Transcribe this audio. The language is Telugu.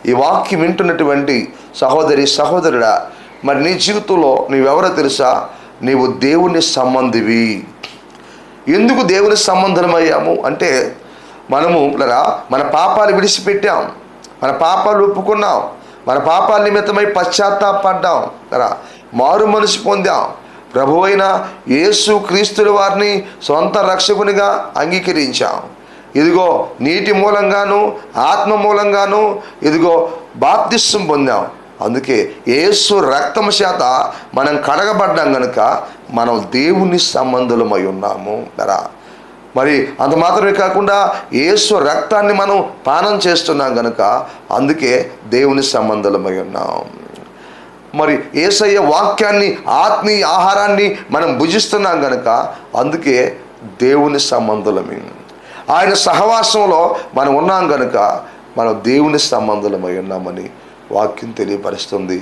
ఈ వాక్యం వింటున్నటువంటి సహోదరి సహోదరుడా, మరి నీ జీవితంలో నీవెవరో తెలుసా? నీవు దేవుని సంబంధివి. ఎందుకు దేవుని సంబంధమయ్యాము అంటే, మనము మన పాపాలు విడిచిపెట్టాం, మన పాపాలు ఒప్పుకున్నాం, మన పాపాల నిమిత్తమై పశ్చాత్తాపడ్డాం కదా, మారు మనసు పొందాం. ప్రభు అయిన యేసు క్రీస్తుల వారిని సొంత రక్షకునిగా అంగీకరించాం. ఇదిగో నీటి మూలంగాను ఆత్మ మూలంగాను ఇదిగో బాప్తిస్వం పొందాం. అందుకే యేసు రక్తము చేత మనం కడగబడ్డాం కనుక మనం దేవుని సంబంధులమై ఉన్నాము కదా. మరి అంత మాత్రమే కాకుండా యేసు రక్తాన్ని మనం పానం చేస్తున్నాం కనుక అందుకే దేవుని సంబంధులమై ఉన్నాం. మరి యేసయ్య వాక్యాన్ని, ఆత్మీయ ఆహారాన్ని మనం భుజిస్తున్నాం కనుక అందుకే దేవుని సంబంధులమే. ఆయన సహవాసంలో మనం ఉన్నాం కనుక మనం దేవుని సంబంధులమై ఉన్నామని వాక్యం తెలియపరుస్తుంది.